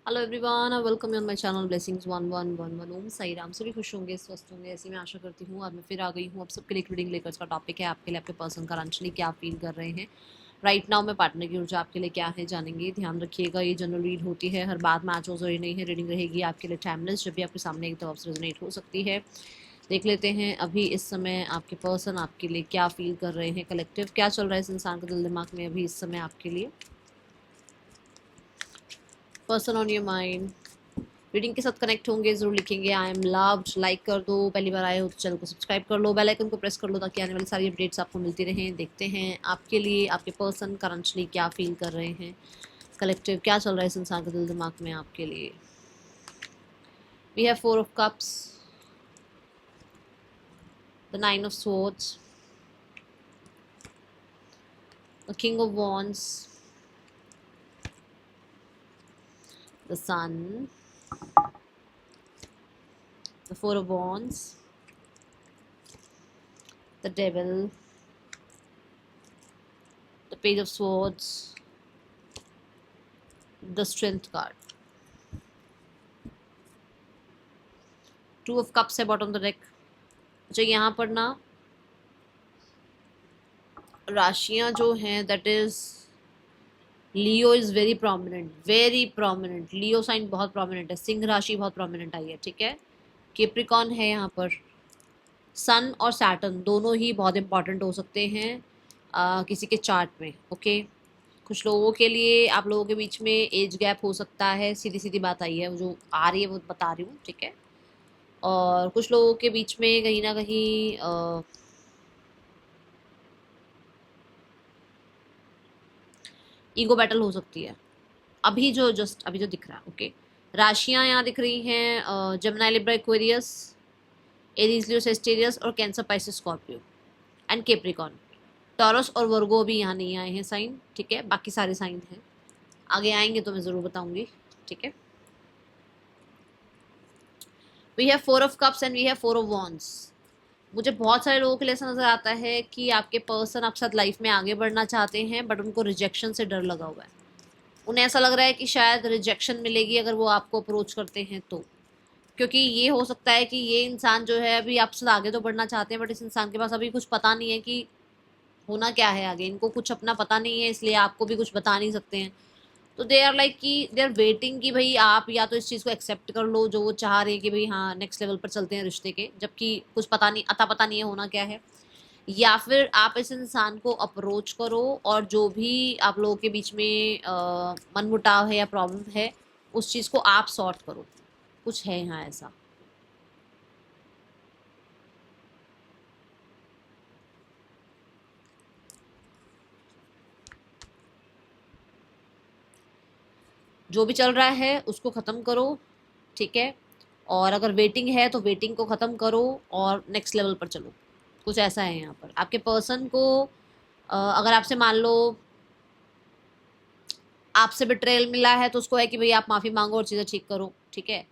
Hello everyone, welcome on my channel blessings 1111। ओम साई राम। सभी खुश होंगे, स्वस्थ होंगे, ऐसी मैं आशा करती हूँ। आज मैं फिर आ गई हूँ आप सबके लिए रीडिंग लेकर। इसका टॉपिक है आपके लिए आपके पर्सन करंटली क्या फील कर रहे हैं राइट नाउ। मैं पार्टनर की ऊर्जा आपके लिए क्या है जानेंगे। ध्यान रखिएगा, ये जनरल रीड होती है, हर बात मैच हो जरूरी नहीं है। रीडिंग रहेगी आपके लिए टाइमलेस, जब भी आपके सामने एक तरफ से रेजोनेट हो सकती है। देख लेते हैं अभी इस समय आपके पर्सन आपके लिए क्या फील कर रहे हैं। कलेक्टिव क्या चल रहा है इस इंसान के दिल दिमाग में अभी इस समय आपके लिए। Person on your mind reading के साथ कनेक्ट होंगे, जरूर लिखेंगे आई एम लव्ड। लाइक कर दो, पहली बार आए हो तो चैनल को सब्सक्राइब कर लो, बेल आइकन को प्रेस कर लो ताकि आने वाली सारी अपडेट्स आपको मिलती रहें। देखते हैं आपके लिए आपके पर्सन करंटली क्या फील कर रहे हैं। कलेक्टिव क्या चल रहा है इस इंसान के दिल दिमाग में आपके लिए। We have 4 of Cups, the 9 of Swords, the King of Wands, the Sun, the 4 of Wands, the Devil, the Page of Swords, the Strength card, 2 of Cups है बॉटम द डेक। जो यहाँ पर ना राशियां जो हैं, that is Leo is very prominent, very prominent. Leo sign बहुत prominent है, सिंह राशि बहुत प्रोमिनेंट आई है, ठीक है। केप्रिकॉन है यहाँ पर। सन और सैटर्न दोनों ही बहुत इंपॉर्टेंट हो सकते हैं किसी के चार्ट में, ओके। कुछ लोगों के लिए आप लोगों के बीच में एज गैप हो सकता है, सीधी सीधी बात आई है, जो आ रही है वो बता रही हूँ, ठीक है। और कुछ लोगों के बीच में कहीं ना कहीं ईगो बैटल हो सकती है। अभी जो दिख रहा है, ओके। राशियां यहाँ दिख रही हैं, जमुना, लिब्रा, एक्वेरियस, एरीज, लियो, सेस्टेरियस और cancer, Pisces, Scorpio and Capricorn. Taurus और वर्गो भी यहाँ नहीं आए हैं साइन, ठीक है। बाकी सारे साइन हैं, आगे आएंगे तो मैं ज़रूर बताऊंगी, ठीक है। We have 4 of Cups and we have 4 of Wands। मुझे बहुत सारे लोगों के लिए ऐसा नजर आता है कि आपके पर्सन आपके साथ लाइफ में आगे बढ़ना चाहते हैं, बट उनको रिजेक्शन से डर लगा हुआ है। उन्हें ऐसा लग रहा है कि शायद रिजेक्शन मिलेगी अगर वो आपको अप्रोच करते हैं तो। क्योंकि ये हो सकता है कि ये इंसान जो है अभी आपसे आगे तो बढ़ना चाहते हैं, बट इस इंसान के पास अभी कुछ पता नहीं है कि होना क्या है आगे। इनको कुछ अपना पता नहीं है, इसलिए आपको भी कुछ बता नहीं सकते हैं। तो दे आर लाइक कि दे आर वेटिंग कि भाई आप या तो इस चीज़ को एक्सेप्ट कर लो जो वो चाह रहे हैं कि भाई हाँ नेक्स्ट लेवल पर चलते हैं रिश्ते के, जबकि कुछ पता नहीं, अता पता नहीं है होना क्या है। या फिर आप इस इंसान को अप्रोच करो और जो भी आप लोगों के बीच में मनमुटाव है या प्रॉब्लम है, उस चीज़ को आप सॉर्ट करो। कुछ है यहाँ ऐसा। जो भी चल रहा है उसको ख़त्म करो, ठीक है। और अगर वेटिंग है तो वेटिंग को ख़त्म करो और नेक्स्ट लेवल पर चलो। कुछ ऐसा है यहाँ पर आपके पर्सन को। अगर आपसे मान लो आपसे बिट्रेयल मिला है तो उसको है कि भाई आप माफ़ी मांगो और चीज़ें ठीक करो, ठीक है।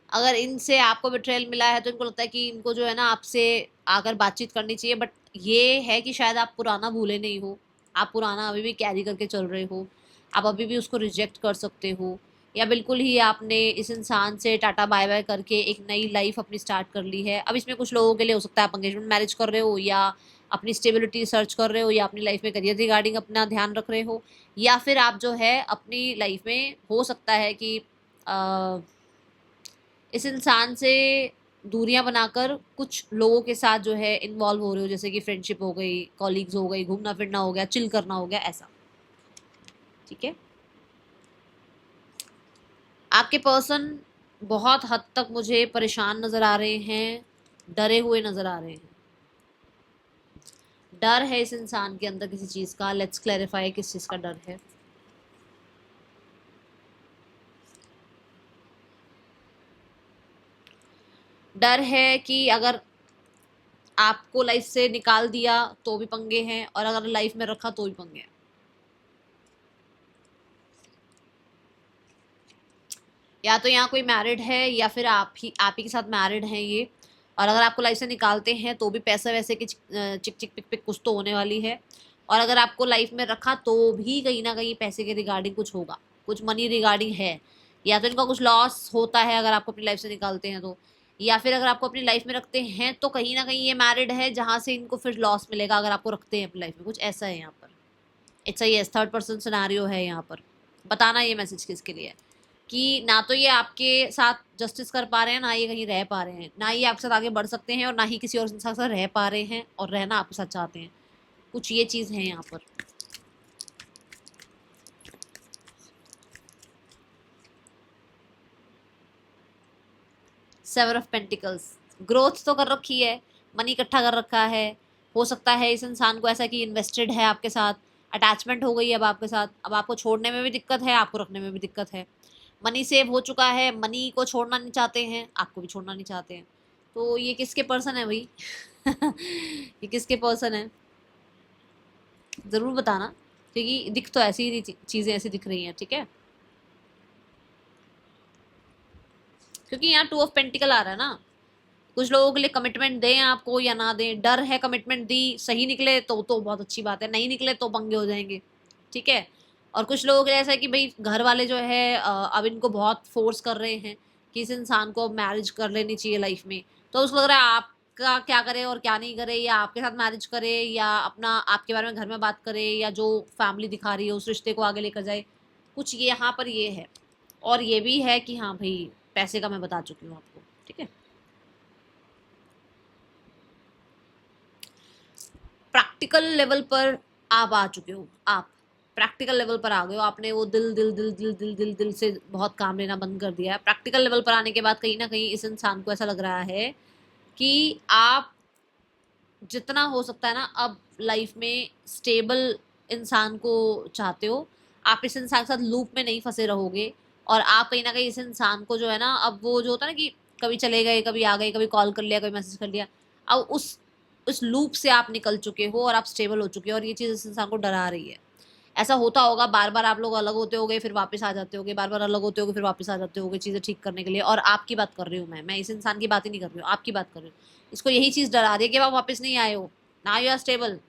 अगर इनसे आपको बिट्रेयल मिला है तो इनको लगता है कि इनको जो है ना आपसे आकर बातचीत करनी चाहिए, बट ये है कि शायद आप पुराना भूले नहीं हो, आप पुराना अभी भी कैरी करके चल रहे हो, आप अभी भी उसको रिजेक्ट कर सकते हो। या बिल्कुल ही आपने इस इंसान से टाटा बाय बाय करके एक नई लाइफ अपनी स्टार्ट कर ली है। अब इसमें कुछ लोगों के लिए हो सकता है आप एंगेजमेंट मैरिज कर रहे हो, या अपनी स्टेबिलिटी सर्च कर रहे हो, या अपनी लाइफ में करियर रिगार्डिंग अपना ध्यान रख रहे हो, या फिर आप जो है अपनी लाइफ में हो सकता है कि अ, इस इंसान से दूरियां बनाकर कुछ लोगों के साथ जो है इन्वॉल्व हो रहे हो, जैसे कि फ्रेंडशिप हो गई, कॉलीग्स हो गई, घूमना फिरना हो गया, चिल करना हो गया, ऐसा, ठीक है। आपके पर्सन बहुत हद तक मुझे परेशान नजर आ रहे हैं, डरे हुए नजर आ रहे हैं। डर है इस इंसान के अंदर किसी चीज का। लेट्स क्लैरिफाई किस चीज का डर है। डर है कि अगर आपको लाइफ से निकाल दिया तो भी पंगे हैं, और अगर लाइफ में रखा तो भी पंगे हैं। या तो यहाँ कोई मैरिड है या फिर आप ही के साथ मैरिड हैं ये। और अगर आपको लाइफ से निकालते हैं तो भी पैसे वैसे की चिक चिक पिक पिक कुछ तो होने वाली है। और अगर आपको लाइफ में रखा तो भी कहीं ना कहीं पैसे के रिगार्डिंग कुछ होगा, कुछ मनी रिगार्डिंग है। या तो इनका कुछ लॉस होता है अगर आपको अपनी लाइफ से निकालते हैं तो, या फिर अगर आपको अपनी लाइफ में रखते हैं तो कहीं ना कहीं ये मैरिड है जहाँ से इनको फिर लॉस मिलेगा अगर आपको रखते हैं अपनी लाइफ में, कुछ ऐसा है यहाँ पर। It's a yes, third person scenario है यहाँ पर। बताना ये मैसेज किसके लिए है कि ना तो ये आपके साथ जस्टिस कर पा रहे हैं, ना ये कहीं रह पा रहे हैं, ना ये आपके साथ आगे बढ़ सकते हैं और ना ही किसी और इंसान के साथ रह पा रहे हैं और रहना आपके साथ चाहते हैं। कुछ ये चीज़ है यहाँ पर। सेवन ऑफ पेंटिकल्स, ग्रोथ तो कर रखी है, मनी इकट्ठा कर रखा है, हो सकता है इस इंसान को ऐसा कि इन्वेस्टेड है आपके साथ, अटैचमेंट हो गई है अब आपके साथ, अब आपको छोड़ने में भी दिक्कत है, आपको रखने में भी दिक्कत है। मनी सेव हो चुका है, मनी को छोड़ना नहीं चाहते हैं, आपको भी छोड़ना नहीं चाहते हैं। तो ये किसके पर्सन है भाई? ये किसके पर्सन है ज़रूर बताना, क्योंकि दिख तो ऐसी ही चीज़ें ऐसी दिख रही हैं, ठीक है? क्योंकि यहाँ टू ऑफ पेंटिकल आ रहा है ना, कुछ लोगों के लिए कमिटमेंट दें आपको या ना दें, डर है कमिटमेंट दी सही निकले तो बहुत अच्छी बात है, नहीं निकले तो पंगे हो जाएंगे, ठीक है? और कुछ लोगों के लिए ऐसा है कि भाई घर वाले जो है अब इनको बहुत फोर्स कर रहे हैं कि इस इंसान को अब मैरिज कर लेनी चाहिए लाइफ में। तो उसको लग रहा है आपका क्या करे और क्या नहीं करे, या आपके साथ मैरिज करे या अपना आपके बारे में घर में बात करे, या जो फैमिली दिखा रही है उस रिश्ते को आगे लेकर जाए। कुछ ये यहाँ पर ये है, और ये भी है कि हाँ भाई पैसे का मैं बता चुकी हूँ आपको, ठीक है? प्रैक्टिकल लेवल पर आप आ चुके हो, आप प्रैक्टिकल लेवल पर आ गए हो, आपने वो दिल दिल दिल दिल दिल दिल दिल से बहुत काम लेना बंद कर दिया है। प्रैक्टिकल लेवल पर आने के बाद कहीं ना कहीं इस इंसान को ऐसा लग रहा है कि आप जितना हो सकता है ना अब लाइफ में स्टेबल इंसान को चाहते हो। आप इस इंसान के साथ लूप में नहीं फंसे रहोगे, और आप कहीं ना कहीं इस इंसान को जो है ना, अब वो जो होता है ना कि कभी चले गए, कभी आ गए, कभी कॉल कर लिया, कभी मैसेज कर लिया, अब उस लूप से आप निकल चुके हो और आप स्टेबल हो चुके हो, और ये चीज़ इस इंसान को डरा रही है। ऐसा होता होगा, बार बार आप लोग अलग होते होगे फिर वापस आ जाते होगे, बार बार अलग होते होगे फिर वापस आ जाते होगे चीज़ें ठीक करने के लिए। और आपकी बात कर रही हूँ मैं इस इंसान की बात ही नहीं कर रही हूँ, आपकी बात कर रही हूँ। इसको यही चीज़ डरा रही है कि आप वापस नहीं आए हो, ना यू आर स्टेबल,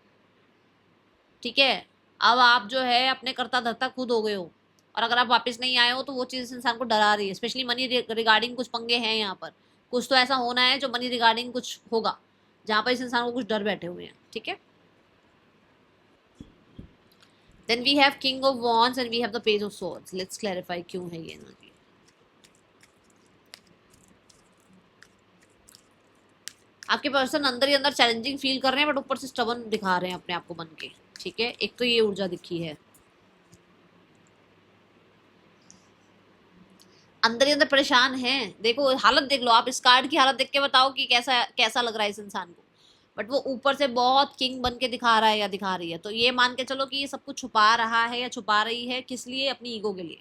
ठीक है? अब आप जो है अपने करता धरता खुद हो गए हो, और अगर आप वापस नहीं आए हो तो वो चीज़ इस इंसान को डरा रही है। स्पेशली मनी रिगार्डिंग कुछ पंगे हैं यहाँ पर, कुछ तो ऐसा होना है जो मनी रिगार्डिंग कुछ होगा जहाँ पर इस इंसान को कुछ डर बैठे हुए हैं, ठीक है? Then we have King of Wands and we have the Page of Swords. Let's clarify क्यों है ये एनर्जी। आपके पर्सन अंदर ही अंदर चैलेंजिंग फील कर रहे हैं, बट ऊपर से स्टबन दिखा रहे हैं अपने आप को बन के, ठीक है? एक तो ये ऊर्जा दिखी है, अंदर ही अंदर परेशान है। देखो हालत देख लो आप, इस कार्ड की हालत देख के बताओ कि कैसा कैसा लग रहा है इस इंसान को। बट वो ऊपर से बहुत किंग बन के दिखा रहा है या दिखा रही है, तो ये मान के चलो कि ये सब कुछ छुपा रहा है या छुपा रही है, किस लिए? अपनी ईगो के लिए,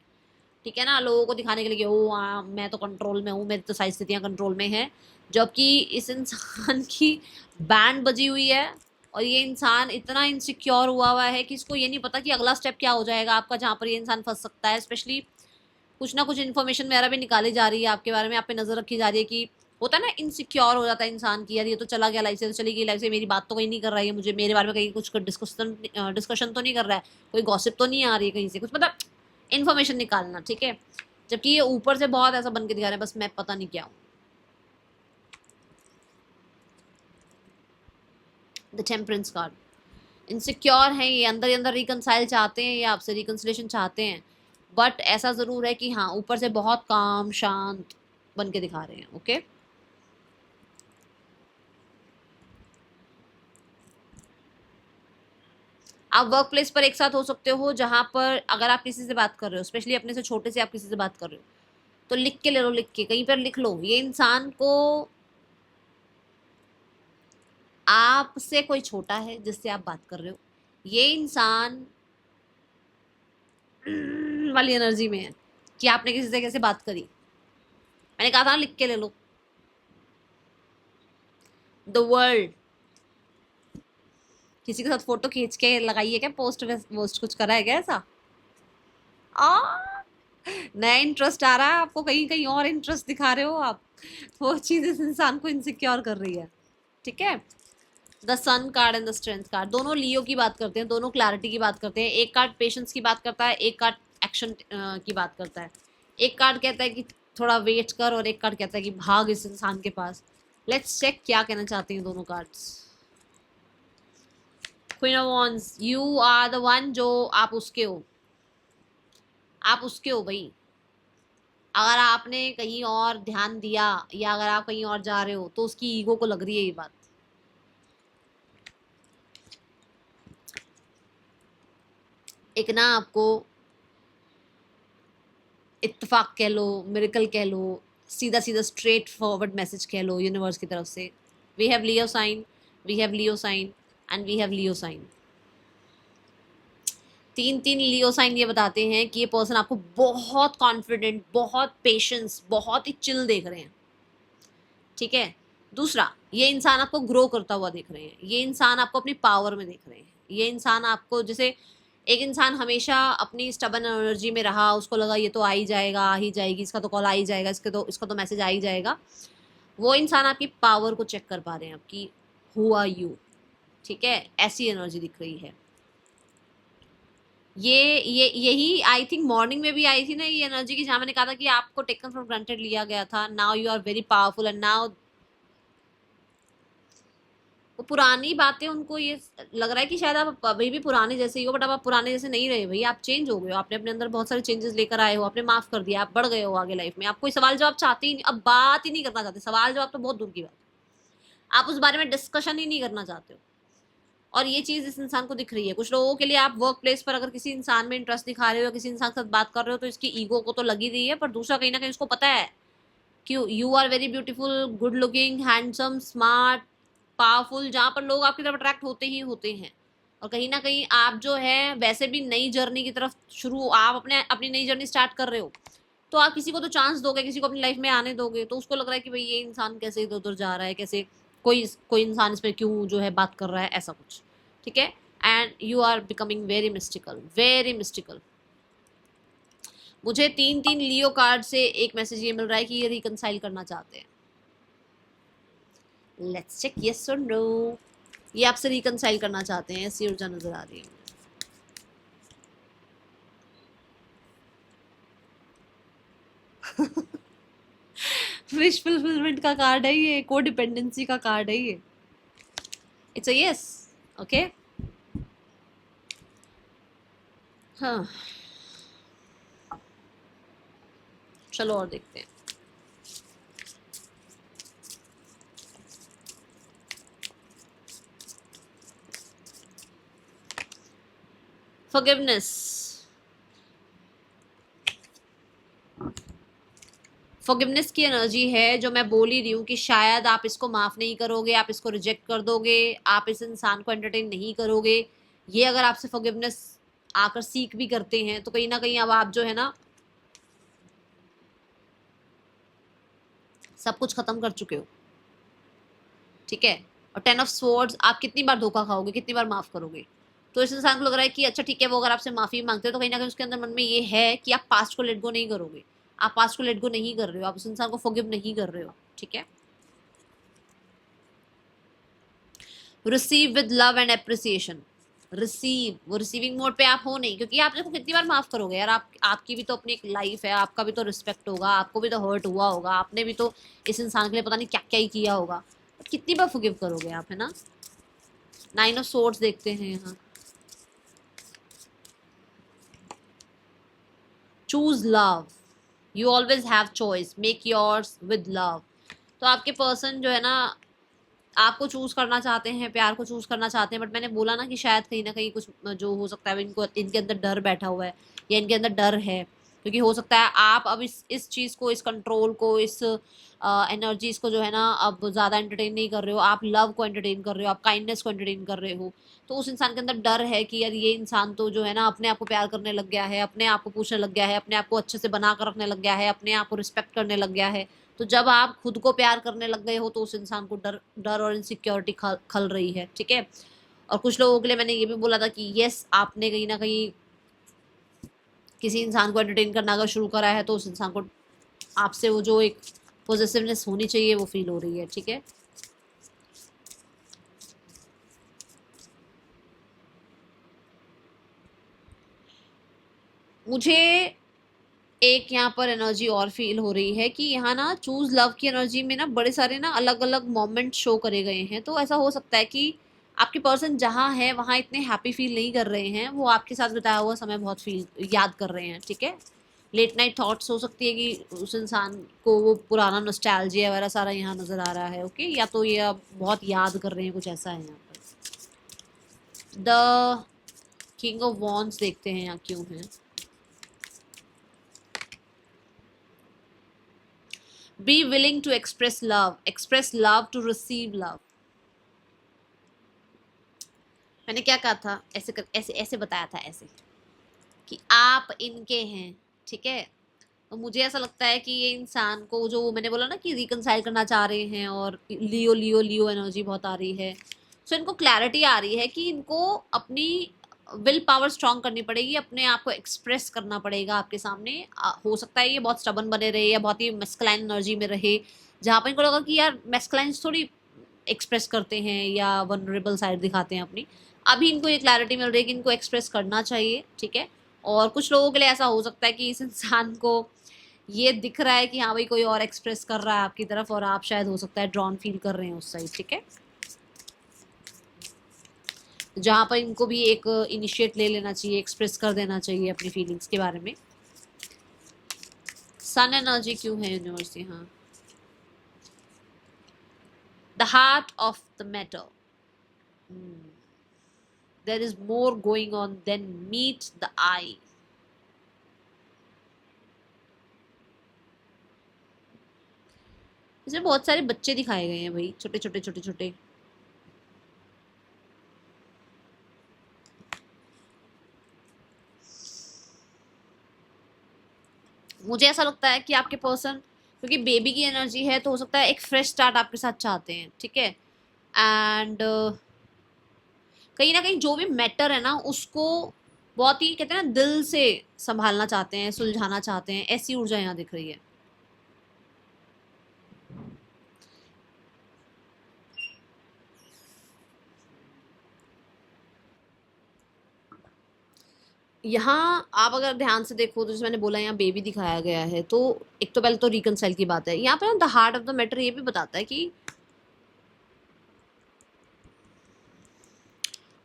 ठीक है ना? लोगों को दिखाने के लिए कि ओ हाँ मैं तो कंट्रोल में हूँ, मेरी तो सारी स्थितियाँ कंट्रोल में है। जबकि इस इंसान की बैंड बजी हुई है, और ये इंसान इतना इनसिक्योर हुआ है कि इसको ये नहीं पता कि अगला स्टेप क्या हो जाएगा आपका, जहाँ पर ये इंसान फंस सकता है। स्पेशली कुछ ना कुछ इन्फॉर्मेशन वगैरह भी निकाली जा रही है आपके बारे में, आप पे नजर रखी जा रही है कि होता है ना, इनसिक्योर हो जाता है इंसान की, यार ये तो चला गया लाइफ से, तो चली गई लाइफ से, मेरी बात तो कहीं नहीं कर रहा है मुझे, मेरे बारे में कहीं कुछ डिस्कशन तो नहीं कर रहा है, कोई गॉसिप तो नहीं आ रही है कहीं से, कुछ मतलब इन्फॉर्मेशन निकालना, ठीक है? जबकि ये ऊपर से बहुत ऐसा बन के दिखा रहे हैं बस मैं पता नहीं क्या हूँ। द टेम्परेंस कार्ड, इनसिक्योर हैं ये, अंदर ही अंदर रिकनसाइल चाहते हैं या आपसे रिकनसिलेशन चाहते हैं, बट ऐसा ज़रूर है कि हाँ ऊपर से बहुत काम शांत बन के दिखा रहे हैं, ओके? आप वर्क प्लेस पर एक साथ हो सकते हो, जहाँ पर अगर आप किसी से बात कर रहे हो, स्पेशली अपने से छोटे से आप किसी से बात कर रहे हो, तो लिख के ले लो, लिख के कहीं पर लिख लो, ये इंसान को आपसे कोई छोटा है जिससे आप बात कर रहे हो, ये इंसान वाली एनर्जी में है कि आपने किसी से कैसे बात करी। मैंने कहा था ना लिख के ले लो। द वर्ल्ड, किसी के साथ फोटो खींच के लगाई है क्या, पोस्ट वोस्ट कुछ करा है क्या ऐसा? आ नया इंटरेस्ट आ रहा है आपको, कहीं कहीं और इंटरेस्ट दिखा रहे हो आप, वो चीज़ इस इंसान को इनसिक्योर कर रही है, ठीक है? The sun card and the strength card, दोनों लियो की बात करते हैं, दोनों क्लैरिटी की बात करते हैं। एक कार्ड पेशेंस की बात करता है, एक कार्ड एक्शन की बात करता है। एक कार्ड कहता है कि थोड़ा वेट कर, और एक कार्ड कहता है कि भाग इस इंसान के पास। लेट्स चेक क्या कहना चाहते हैं दोनों cards. Queen of wands, you are the one, जो आप उसके हो, आप उसके हो भाई। अगर आपने कहीं और ध्यान दिया या अगर आप कहीं और जा रहे हो तो उसकी ईगो को लग रही है ये बात। एक ना आपको इत्तेफाक कह लो, मिरेकल कह लो, सीधा सीधा स्ट्रेट फॉरवर्ड मैसेज कह लो यूनिवर्स की तरफ से। We have Leo sign, we have Leo sign and we have Leo sign. तीन तीन लियो साइन ये बताते हैं कि ये पर्सन आपको बहुत कॉन्फिडेंट, बहुत पेशेंस, बहुत ही चिल देख रहे हैं। ठीक है। दूसरा, ये इंसान आपको ग्रो करता हुआ देख रहे हैं, ये इंसान आपको अपनी पावर में देख रहे हैं, ये इंसान आपको, जैसे एक इंसान हमेशा अपनी स्टबन एनर्जी में रहा, उसको लगा ये तो आ ही जाएगा, आ ही जाएगी, इसका तो कॉल आ ही जाएगा, इसका तो मैसेज आ ही जाएगा। वो इंसान आपकी पावर को चेक कर पा रहे हैं, आपकी हु आर यू। ठीक है, ऐसी एनर्जी दिख रही है। ये यही आई थिंक मॉर्निंग में भी आई थी ना ये एनर्जी की, जहां मैंने कहा था कि आपको टेकन फॉर ग्रांटेड लिया गया था, now you are very powerful and now वो पुरानी बातें उनको ये लग रहा है कि शायद आप अभी भी पुराने जैसे ही हो, बट अब आप पुराने जैसे नहीं रहे भाई, आप चेंज हो गए हो, आपने अपने अंदर बहुत सारे चेंजेस लेकर आए हो, आपने माफ कर दिया, आप बढ़ गए हो आगे लाइफ में, आप कोई सवाल जवाब चाहते ही नहीं, अब बात ही नहीं करना चाहते, सवाल जवाब तो बहुत दूर की बात, आप उस बारे में डिस्कशन ही नहीं करना चाहते हो। और ये चीज इस इंसान को दिख रही है। कुछ लोगों के लिए आप वर्क प्लेस पर अगर किसी इंसान में इंटरेस्ट दिखा रहे हो, किसी इंसान के साथ बात कर रहे हो, तो इसकी ईगो को तो लगी रही है, पर दूसरा कहीं ना कहीं उसको पता है कि you are very beautiful, good looking, handsome, smart, powerful, जहाँ पर लोग आपकी तरफ अट्रैक्ट होते ही होते हैं। और कहीं ना कहीं आप जो है वैसे भी नई जर्नी की तरफ शुरू, आप अपने अपनी नई जर्नी स्टार्ट कर रहे हो, तो आप किसी को तो चांस दोगे, किसी को अपनी लाइफ में आने दोगे, तो उसको लग रहा है कि भाई ये इंसान कैसे इधर उधर जा रहा है, कैसे कोई कोई इंसान इस पर क्यों जो है बात कर रहा है, ऐसा कुछ। ठीक है। And you are becoming very mystical, very mystical. मुझे तीन तीन लियो कार्ड से एक मैसेज ये मिल रहा है कि ये रिकंसाइल करना चाहते हैं। लेट्स चेक यस और नो। ये आपसे रिकंसाइल करना चाहते हैं, ऐसी ऊर्जा नजर आ रही है। विश फुलफिलमेंट का कार्ड है ये, को डिपेंडेंसी का कार्ड है ये। It's a yes. ओके। हाँ, चलो और देखते हैं। फॉरगिवनेस, फॉरगिवनेस की एनर्जी है, जो मैं बोल ही रही हूँ कि शायद आप इसको माफ नहीं करोगे, आप इसको रिजेक्ट कर दोगे, आप इस इंसान को एंटरटेन नहीं करोगे। ये अगर आपसे फॉरगिवनेस आकर सीख भी करते हैं, तो कहीं ना कहीं अब आप जो है ना सब कुछ खत्म कर चुके हो। ठीक है। और 10 ऑफ स्वॉर्ड्स, आप कितनी बार धोखा खाओगे, कितनी बार माफ करोगे। तो इस इंसान को लग रहा है कि अच्छा ठीक है, वो अगर आपसे माफी मांगते हो तो कहीं ना कहीं उसके अंदर मन में ये है कि आप पास्ट को लेट गो नहीं करोगे, आप पास्ट को लेट गो नहीं कर रहे हो, आप उस इंसान को फॉरगिव नहीं कर रहे हो। ठीक है। Receive with love and appreciation. Receive, वो रिसीविंग मोड पे आप हो नहीं, क्योंकि आप देखो कितनी बार माफ करोगे यार, आप आपकी भी तो अपनी एक लाइफ है, आपका भी तो रिस्पेक्ट होगा, आपको भी तो हर्ट हुआ होगा, आपने भी तो इस इंसान के लिए पता नहीं क्या क्या ही किया होगा, बट कितनी बार फॉरगिव करोगे आप, है ना। 9 ऑफ सोर्ड्स देखते हैं यहाँ। Choose love, you always have choice, make yours with love. तो आपके पर्सन जो है ना आपको चूज करना चाहते हैं, प्यार को चूज करना चाहते हैं, बट मैंने बोला ना कि शायद कहीं ना कहीं कुछ जो हो सकता है इनको, इनके अंदर डर बैठा हुआ है, या इनके अंदर डर है, क्योंकि हो सकता है आप अब इस चीज को, इस कंट्रोल को, इस एनर्जीज को जो है ना अब ज्यादा एंटरटेन नहीं कर रहे हो, आप लव को एंटरटेन कर रहे हो, आप काइंडनेस को एंटरटेन कर रहे हो। तो उस इंसान के अंदर डर है कि यार ये इंसान तो जो है ना अपने आप को प्यार करने लग गया है, अपने आप को पूछने लग गया है, अपने आप को अच्छे से बना कर रखने लग गया है, अपने आप को रिस्पेक्ट करने लग गया है। तो जब आप खुद को प्यार करने लग गए हो तो उस इंसान को डर डर और इनसिक्योरिटी खल रही है। ठीक है। और कुछ लोगों के लिए मैंने ये भी बोला था कि यस, आपने कहीं ना कहीं किसी इंसान को एंटरटेन करना अगर शुरू करा है, तो उस इंसान को आपसे वो जो एक पॉजिटिवनेस होनी चाहिए वो फील हो रही है। ठीक है। मुझे एक यहाँ पर एनर्जी और फील हो रही है कि यहाँ ना चूज लव की एनर्जी में ना बड़े सारे ना अलग अलग मोमेंट शो करे गए हैं। तो ऐसा हो सकता है कि आपके पर्सन जहाँ है वहाँ इतने हैप्पी फील नहीं कर रहे हैं, वो आपके साथ बिताया हुआ समय बहुत फील याद कर रहे हैं। ठीक है, लेट नाइट थॉट्स हो सकती है कि उस इंसान को वो पुराना नॉस्टैल्जिया वगैरह सारा यहाँ नजर आ रहा है। ओके, या तो ये आप बहुत याद कर रहे हैं, कुछ ऐसा है यहाँ पर। द किंग ऑफ वॉन्ड्स देखते हैं यहाँ क्यों है। Be willing to express love to receive love। मैंने क्या कहा था, ऐसे ऐसे बताया था ऐसे कि आप इनके हैं। ठीक है, तो मुझे ऐसा लगता है कि ये इंसान को, जो मैंने बोला ना कि रिकनसाइल करना चाह रहे हैं और लियो लियो लियो एनर्जी बहुत आ रही है, सो इनको क्लैरिटी आ रही है कि इनको अपनी विल पावर स्ट्रांग करनी पड़ेगी, अपने आप को एक्सप्रेस करना पड़ेगा आपके सामने। हो सकता है ये बहुत स्टबन बने रहे या बहुत ही मैस्कुलाइन एनर्जी में रहे, जहाँ पर इनको लगा कि यार मैस्कुलाइंस थोड़ी एक्सप्रेस करते हैं या वनरेबल साइड दिखाते हैं अपनी। अभी इनको ये क्लैरिटी मिल रही है कि इनको एक्सप्रेस करना चाहिए। ठीक है, और कुछ लोगों के लिए ऐसा हो सकता है कि इस इंसान को ये दिख रहा है कि हाँ भाई कोई और एक्सप्रेस कर रहा है आपकी तरफ, और आप शायद हो सकता है ड्रॉन फील कर रहे हैं उस साइड। ठीक है, जहाँ पर इनको भी एक इनिशिएट ले लेना चाहिए, एक्सप्रेस कर देना चाहिए अपनी फीलिंग्स के बारे में। सन एनर्जी क्यों है यूनिवर्स यहाँ। The heart of the matter, there is more going on than meet the eye। इसमें बहुत सारे बच्चे दिखाए गए हैं भाई, छोटे छोटे छोटे छोटे। मुझे ऐसा लगता है कि आपके पर्सन, क्योंकि बेबी की एनर्जी है, तो हो सकता है एक फ्रेश स्टार्ट आपके साथ चाहते हैं। ठीक है, एंड कहीं ना कहीं जो भी मैटर है ना उसको बहुत ही कहते हैं ना दिल से संभालना चाहते हैं, सुलझाना चाहते हैं, ऐसी ऊर्जा यहाँ दिख रही है। यहाँ आप अगर ध्यान से देखो तो जैसे मैंने बोला यहाँ बेबी दिखाया गया है, तो एक तो पहले तो रिकनसाइल की बात है। यहाँ पे ना the heart of the matter ये भी बताता है कि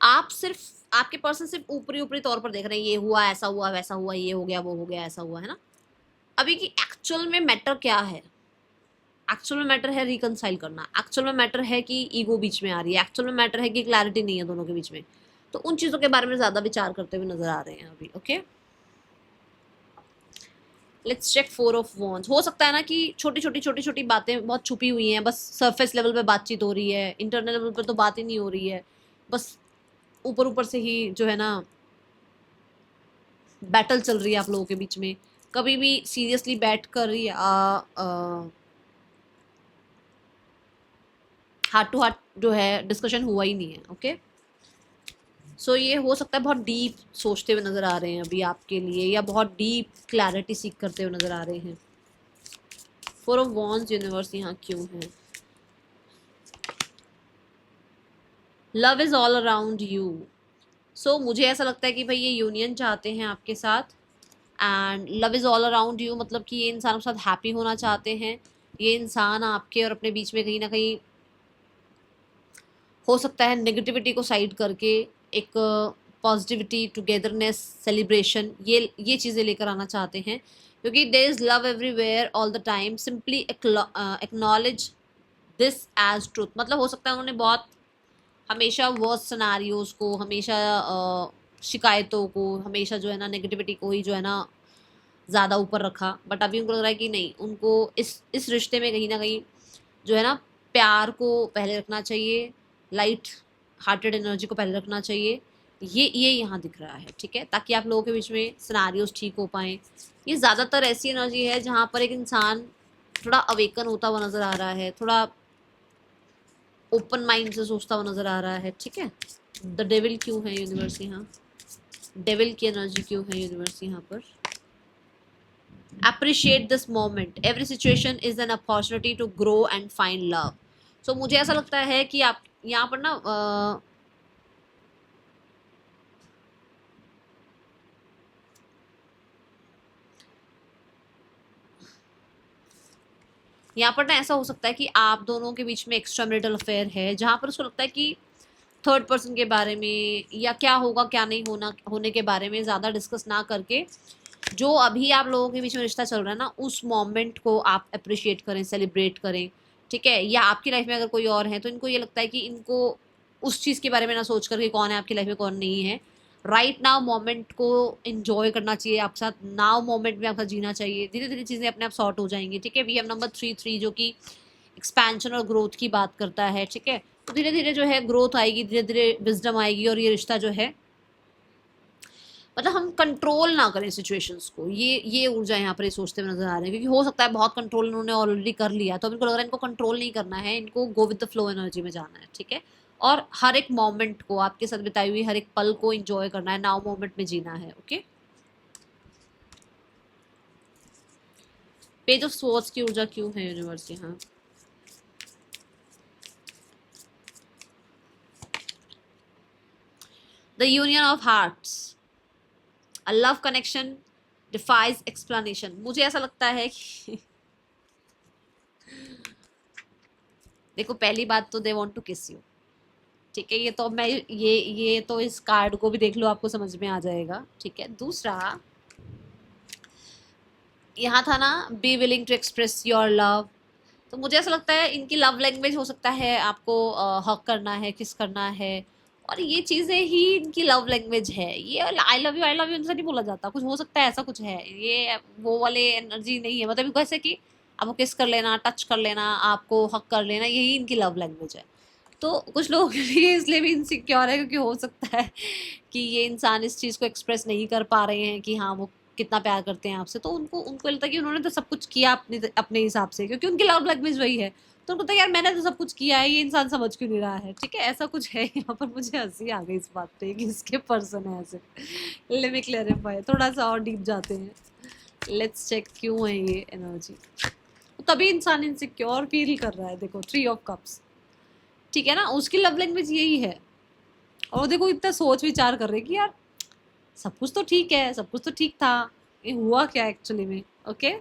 आप सिर्फ, आपके पर्सन सिर्फ ऊपरी ऊपरी तौर पर देख रहे हैं, ये हुआ, ऐसा हुआ, वैसा हुआ, ये हो गया, वो हो गया, ऐसा हुआ, है ना। अभी की एक्चुअल में मैटर क्या है, एक्चुअल में मैटर है रिकनसाइल करना, एक्चुअल में मैटर है कि ईगो बीच में आ रही है, एक्चुअल में मैटर है कि क्लैरिटी नहीं है दोनों के बीच में। तो उन चीज़ों के बारे में ज़्यादा विचार करते हुए नजर आ रहे हैं अभी। Okay, let's check four of wands. हो सकता है ना कि छोटी छोटी छोटी छोटी बातें बहुत छुपी हुई हैं, बस सरफेस लेवल पे बातचीत हो रही है, इंटरनल लेवल पे तो बात ही नहीं हो रही है, बस ऊपर ऊपर से ही जो है ना बैटल चल रही है आप लोगों के बीच में। कभी भी सीरियसली बैठ कर या हार्ट टू हार्ट जो है डिस्कशन हुआ ही नहीं है। ओके, सो ये हो सकता है बहुत डीप सोचते हुए नजर आ रहे हैं अभी आपके लिए, या बहुत डीप क्लैरिटी सीख करते हुए नजर आ रहे हैं। फोर ऑफ वॉन्ड्स यूनिवर्स यहाँ क्यों है। Love is all around you. So मुझे ऐसा लगता है कि भाई ये यूनियन चाहते हैं आपके साथ, and love is all around you मतलब कि ये इंसान आपके साथ हैप्पी होना चाहते हैं। ये इंसान आपके और अपने बीच में कहीं ना कहीं हो सकता है नेगेटिविटी को साइड करके एक पॉजिटिविटी, टुगेदरनेस, सेलिब्रेशन, ये चीज़ें लेकर आना चाहते हैं, क्योंकि there is love everywhere all the time. Simply acknowledge this as truth, मतलब हो सकता है उन्होंने बहुत हमेशा वर्स्ट सिनारियोज को, हमेशा शिकायतों को, हमेशा जो है ना नेगेटिविटी को ही जो है ना ज़्यादा ऊपर रखा, बट अभी उनको लग रहा है कि नहीं, उनको इस रिश्ते में कहीं ना कहीं जो है ना प्यार को पहले रखना चाहिए, लाइट हार्टेड एनर्जी को पहले रखना चाहिए। ये यहाँ दिख रहा है। ठीक है, ताकि आप लोगों के बीच में सिनारियोज ठीक हो पाएँ। ये ज़्यादातर ऐसी एनर्जी है जहाँ पर एक इंसान थोड़ा अवेकन होता हुआ नज़र आ रहा है, थोड़ा ओपन माइंड से सोचता हुआ नज़र आ रहा है। ठीक है, द डेविल क्यों है यूनिवर्स यहाँ, डेविल की एनर्जी क्यों है यूनिवर्स यहाँ पर। appreciate this moment, every situation is an opportunity to grow and find love। so मुझे ऐसा लगता है कि आप यहाँ पर ना यहाँ पर ना ऐसा हो सकता है कि आप दोनों के बीच में एक्स्ट्रा मैरिटल अफेयर है, जहाँ पर उसको लगता है कि थर्ड पर्सन के बारे में या क्या होगा क्या नहीं होना होने के बारे में ज़्यादा डिस्कस ना करके जो अभी आप लोगों के बीच में रिश्ता चल रहा है ना, उस मोमेंट को आप अप्रिशिएट करें, सेलिब्रेट करें, ठीक है। या आपकी लाइफ में अगर कोई और है तो इनको ये लगता है कि इनको उस चीज़ के बारे में ना सोच कर कि कौन है आपकी लाइफ में कौन नहीं है, राइट नाउ मोमेंट को एंजॉय करना चाहिए, आपके साथ नाउ मोमेंट में आपका जीना चाहिए। धीरे धीरे चीज़ें अपने आप सॉर्ट हो जाएंगी, ठीक है। वी हैव नंबर 3 जो कि एक्सपेंशन और ग्रोथ की बात करता है, ठीक है। तो धीरे धीरे जो है ग्रोथ आएगी, धीरे धीरे विजडम आएगी और ये रिश्ता जो है, मतलब हम कंट्रोल ना करें सिचुएशंस को, ये ऊर्जा यहाँ पर ये सोचते हुए नजर आ रहे हैं, क्योंकि हो सकता है बहुत कंट्रोल इन्होंने ऑलरेडी कर लिया, तो इनको लग रहा है इनको कंट्रोल नहीं करना है, इनको go with the flow energy में जाना है, ठीक है। और हर एक मोमेंट को, आपके साथ बिताई हुई हर एक पल को एंजॉय करना है, नाउ मोमेंट में जीना है, ओके। पेज ऑफ स्वॉर्ड्स की ऊर्जा क्यों है यूनिवर्स की? हाँ, the union of hearts, a love connection defies explanation. मुझे ऐसा लगता है कि देखो, पहली बात तो दे वांट टू किस यू, ठीक है। ये तो मैं ये तो इस कार्ड को भी देख लो, आपको समझ में आ जाएगा, ठीक है। दूसरा यहाँ था ना, be willing to express your love, तो मुझे ऐसा लगता है इनकी लव लैंग्वेज हो सकता है आपको हक करना है, किस करना है, और ये चीज़ें ही इनकी लव लैंग्वेज है। ये आई लव यू इनसे नहीं बोला जाता, कुछ हो सकता है ऐसा कुछ है, ये वो वाले एनर्जी नहीं है, मतलब जैसे कि आपको किस कर लेना, टच कर लेना, आपको हक कर लेना, यही इनकी लव लैंग्वेज है। तो कुछ लोगों के लिए इसलिए भी इनसिक्योर है, क्योंकि हो सकता है कि ये इंसान इस चीज़ को एक्सप्रेस नहीं कर पा रहे हैं कि हाँ वो कितना प्यार करते हैं आपसे, तो उनको उनको लगता है कि उन्होंने तो सब कुछ किया अपने अपने हिसाब से, क्योंकि उनकी लव लैंग्वेज वही है। तो उनको लगता है यार मैंने तो सब कुछ किया है, ये इंसान समझ क्यों नहीं रहा है, ठीक है। ऐसा कुछ है यहाँ पर। मुझे हंसी आ गई इस बात पे कि इसके पर्सन है ऐसे। लेट मी क्लैरिफाई, थोड़ा सा और डीप जाते हैं, लेट्स चेक क्यों है ये एनर्जी। तभी इंसान इनसिक्योर फील कर रहा है, देखो 3 ऑफ कप्स, ठीक है ना, उसकी लव लैंग्वेज यही है। और देखो इतना सोच विचार कर रहे कि यार सब कुछ तो ठीक है, सब कुछ तो ठीक था, ये हुआ क्या एक्चुअली में, ओके।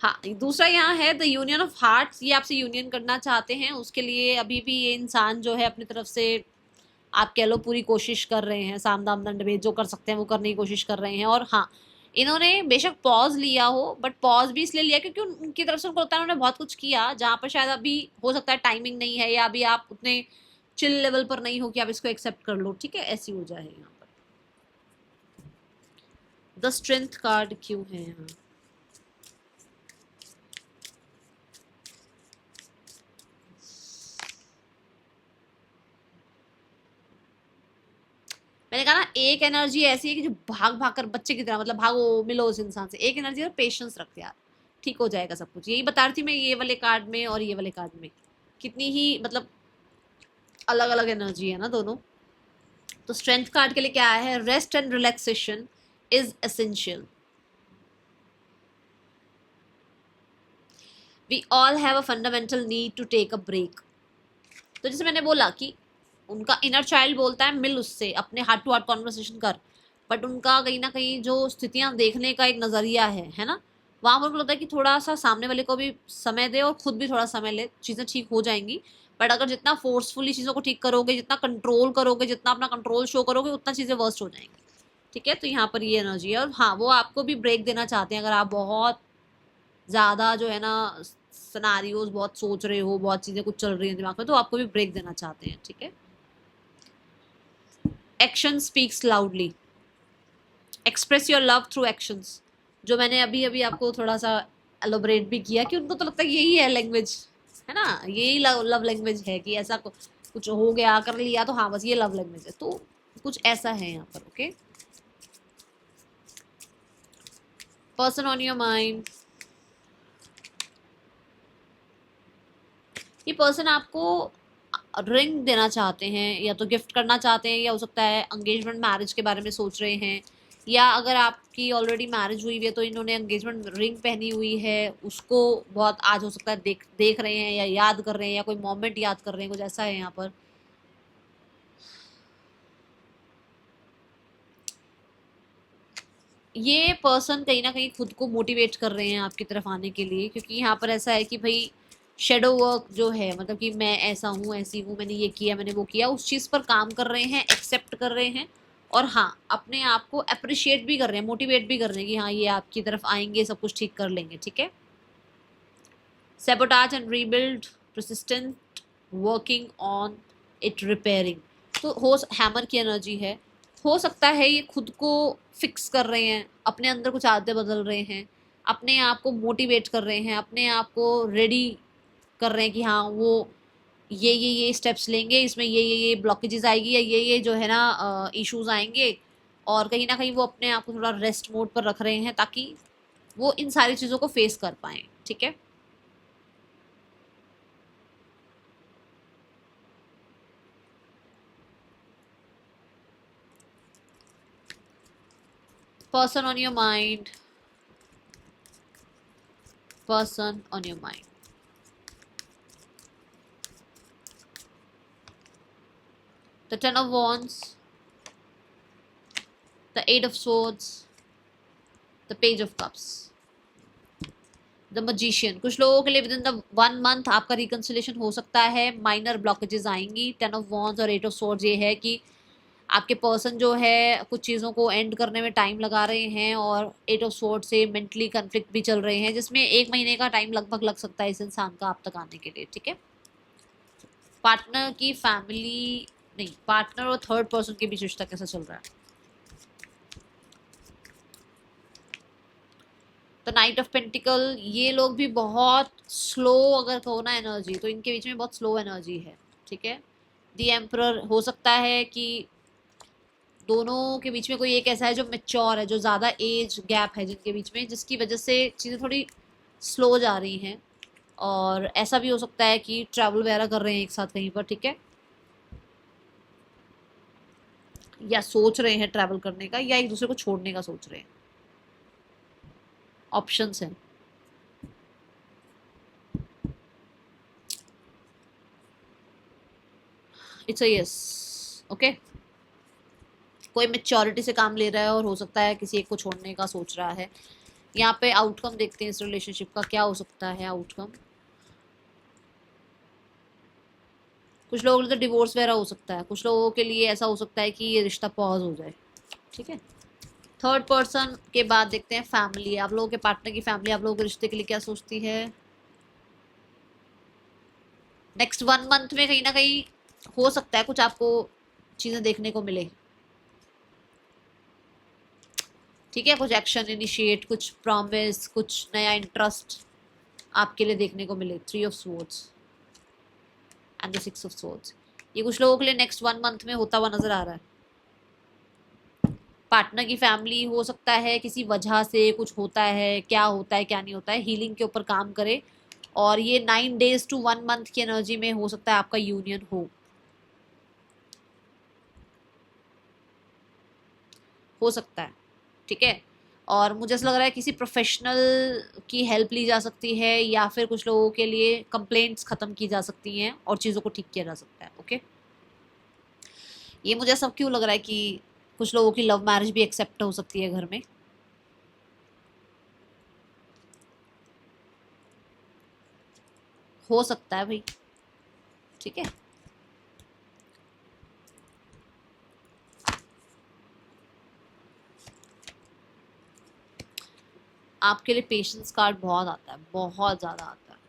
हाँ, दूसरा यहाँ है द यूनियन ऑफ हार्ट्स, ये आपसे यूनियन करना चाहते हैं, उसके लिए अभी भी ये इंसान जो है अपनी तरफ से, आप कह लो पूरी कोशिश कर रहे हैं, साम दाम दंड भेद जो कर सकते हैं वो करने की कोशिश कर रहे हैं। और हाँ, इन्होंने बेशक पॉज लिया हो, बट पॉज भी इसलिए लिया क्योंकि उनकी तरफ से उनको लगता है उन्होंने बहुत कुछ किया, जहाँ पर शायद अभी हो सकता है टाइमिंग नहीं है, या अभी आप उतने चिल लेवल पर नहीं हो कि आप इसको एक्सेप्ट कर लो, ठीक है। ऐसी हो जाए यहाँ पर। द स्ट्रेंथ कार्ड क्यों है यहाँ? मैंने कहा ना, एक एनर्जी ऐसी है कि जो भाग भाग कर बच्चे की तरह, मतलब भागो मिलो उस इंसान से। एक एनर्जी है पेशेंस रखते यार, ठीक हो जाएगा सब कुछ। यही बता रही थी मैं, ये वाले कार्ड में और ये वाले कार्ड में कितनी ही मतलब अलग अलग एनर्जी है ना दोनों। तो स्ट्रेंथ कार्ड के लिए क्या है? Rest and relaxation is essential, we all have a fundamental need to take a break. तो जैसे मैंने बोला कि उनका इनर चाइल्ड बोलता है मिल उससे, अपने हार्ट टू हार्ट कॉन्वर्सेशन कर, बट उनका कहीं ना कहीं जो स्थितियां देखने का एक नज़रिया है ना, वहाँ पर उनको लगता है कि थोड़ा सा सामने वाले को भी समय दे और खुद भी थोड़ा समय ले, चीज़ें ठीक हो जाएंगी। बट अगर जितना फोर्सफुली चीज़ों को ठीक करोगे, जितना कंट्रोल करोगे, जितना अपना कंट्रोल शो करोगे, उतना चीज़ें वर्स्ट हो जाएंगी, ठीक है। तो यहाँ पर ये एनर्जी है। और हाँ, वो आपको भी ब्रेक देना चाहते हैं, अगर आप बहुत ज़्यादा जो है ना सिनारियोज बहुत सोच रहे हो, बहुत चीज़ें कुछ चल रही हैं दिमाग में, तो आपको भी ब्रेक देना चाहते हैं, ठीक है। Action speaks loudly, express your love through actions, जो मैंने अभी अभी आपको थोड़ा सा एलोबरेट भी किया कि उनको तो लगता है यही है लैंग्वेज, है ना, यही लव लैंग्वेज है कि ऐसा कुछ हो गया कर लिया तो हाँ बस ये लव लैंग्वेज है। तो कुछ ऐसा है यहाँ पर, okay. Person on your mind, ये पर्सन आपको रिंग देना चाहते हैं, या तो गिफ्ट करना चाहते हैं, या हो सकता है एंगेजमेंट मैरिज के बारे में सोच रहे हैं, या अगर आपकी ऑलरेडी मैरिज हुई है तो इन्होंने एंगेजमेंट रिंग पहनी हुई है, उसको बहुत आज हो सकता है देख देख रहे हैं, या याद कर रहे हैं, या कोई मोमेंट याद कर रहे हैं, कुछ ऐसा है यहाँ पर। ये पर्सन कहीं ना कहीं खुद को मोटिवेट कर रहे हैं आपकी तरफ आने के लिए, क्योंकि यहाँ पर ऐसा है कि भाई शेडो वर्क जो है, मतलब कि मैं ऐसा हूँ, ऐसी हूँ, मैंने ये किया, मैंने वो किया, उस चीज़ पर काम कर रहे हैं, एक्सेप्ट कर रहे हैं, और हाँ अपने आप को अप्रिशिएट भी कर रहे हैं, मोटिवेट भी कर रहे हैं कि हाँ ये आपकी तरफ आएंगे, सब कुछ ठीक कर लेंगे, ठीक है। Sabotage and rebuild, persistent, working on it, repairing. तो हो हैमर की एनर्जी है, हो सकता है ये खुद को फिक्स कर रहे हैं, अपने अंदर कुछ आदतें बदल रहे हैं, अपने आप को मोटिवेट कर रहे हैं, अपने आप को रेडी कर रहे हैं कि हाँ वो ये स्टेप्स लेंगे, इसमें ये ब्लॉकेजेस आएगी, या ये जो है ना इश्यूज आएंगे, और कहीं ना कहीं वो अपने आप को थोड़ा रेस्ट मोड पर रख रहे हैं ताकि वो इन सारी चीज़ों को फेस कर पाएँ, ठीक है। person on your mind, person on your mind. The Ten of Wands, the Eight of Swords, the Page of Cups, the Magician. कुछ लोगों के लिए विद इन द 1 मंथ आपका रिकंसिलेशन हो सकता है, माइनर ब्लॉकेजेस आएंगी। 10 ऑफ वॉन्ड्स और 8 ऑफ स्वॉर्ड्स ये है कि आपके पर्सन जो है कुछ चीज़ों को एंड करने में टाइम लगा रहे हैं, और 8 ऑफ स्वॉर्ड से मेंटली कन्फ्लिक्ट भी चल रहे हैं, जिसमें 1 महीने का टाइम लगभग लग सकता है इस इंसान का आप तक आने के लिए, ठीक है। पार्टनर की फैमिली नहीं, पार्टनर और थर्ड पर्सन के बीच रिश्ता कैसा चल रहा है। तो नाइट ऑफ पेंटिकल, ये लोग भी बहुत स्लो, अगर कहो ना एनर्जी, तो इनके बीच में बहुत स्लो एनर्जी है, ठीक है। द एम्परर, हो सकता है कि दोनों के बीच में कोई एक ऐसा है जो मेच्योर है, जो ज़्यादा एज गैप है जिनके बीच में, जिसकी वजह से चीज़ें थोड़ी स्लो जा रही हैं, और ऐसा भी हो सकता है कि ट्रैवल वगैरह कर रहे हैं एक साथ कहीं पर, ठीक है, या सोच रहे हैं ट्रैवल करने का, या एक दूसरे को छोड़ने का सोच रहे हैं। ऑप्शंस हैं। It's a yes, okay. कोई मेच्योरिटी से काम ले रहा है, और हो सकता है किसी एक को छोड़ने का सोच रहा है। यहाँ पे आउटकम देखते हैं इस रिलेशनशिप का, क्या हो सकता है आउटकम। कुछ लोगों के लिए तो डिवोर्स वगैरह हो सकता है, कुछ लोगों के लिए ऐसा हो सकता है कि ये रिश्ता पॉज हो जाए, ठीक है। थर्ड पर्सन के बाद देखते हैं फैमिली। आप लोगों के पार्टनर की फैमिली आप लोगों के रिश्ते के लिए क्या सोचती है। नेक्स्ट 1 मंथ में कहीं ना कहीं हो सकता है कुछ आपको चीज़ें देखने को मिले, ठीक है, कुछ एक्शन इनिशिएट, कुछ प्रॉमिस, कुछ नया इंटरेस्ट आपके लिए देखने को मिले। 3 of swords and the 6 of swords, ये कुछ लोगों के लिए नेक्स्ट 1 मंथ में होता हुआ नजर आ रहा है। पार्टनर की फैमिली हो सकता है किसी वजह से कुछ होता है, क्या होता है क्या नहीं होता है, हीलिंग के ऊपर काम करे, और ये 9 days to 1 month की एनर्जी में हो सकता है आपका यूनियन हो सकता है, ठीक है। और मुझे ऐसा लग रहा है किसी प्रोफेशनल की हेल्प ली जा सकती है, या फिर कुछ लोगों के लिए कंप्लेंट्स ख़त्म की जा सकती हैं और चीज़ों को ठीक किया जा सकता है, ओके। ये मुझे सब क्यों लग रहा है कि कुछ लोगों की लव मैरिज भी एक्सेप्ट हो सकती है घर में। हो सकता है भाई, ठीक है। आपके लिए पेशेंस कार्ड बहुत आता है, बहुत ज़्यादा आता है।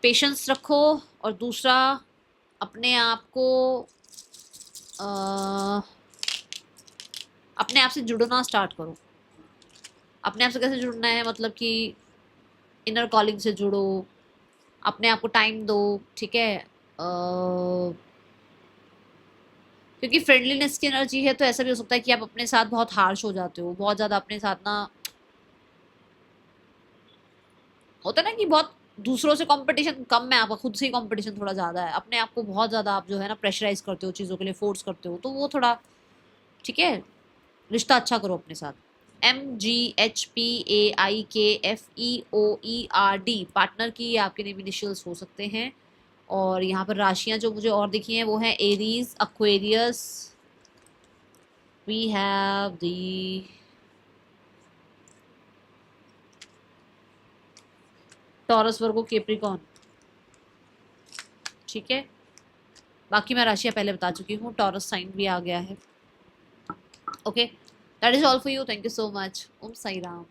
पेशेंस रखो, और दूसरा अपने आप को अपने आप से जुड़ना स्टार्ट करो। अपने आप से कैसे जुड़ना है, मतलब कि इनर कॉलिंग से जुड़ो, अपने आप को टाइम दो, ठीक है। क्योंकि फ्रेंडलीनेस की एनर्जी है, तो ऐसा भी हो सकता है कि आप अपने साथ बहुत हार्श हो जाते हो, बहुत ज़्यादा अपने साथ ना, होता है ना कि बहुत दूसरों से कंपटीशन कम है आपका, खुद से ही कंपटीशन थोड़ा ज़्यादा है, अपने आप को बहुत ज़्यादा आप जो है ना प्रेशराइज करते हो, चीज़ों के लिए फोर्स करते हो, तो वो थोड़ा, ठीक है। रिश्ता अच्छा करो अपने साथ। MGHPAIKFEOERD, पार्टनर की आपके नेम इनिशियल्स हो सकते हैं, और यहाँ पर राशियाँ जो मुझे और दिखी हैं वो हैं Aries, Aquarius, we have the Taurus, Virgo, Capricorn. ठीक है, बाकी मैं राशियाँ पहले बता चुकी हूँ, टॉरस साइन भी आ गया है। Okay, that is all for you, thank you so much. Om Sai Ram.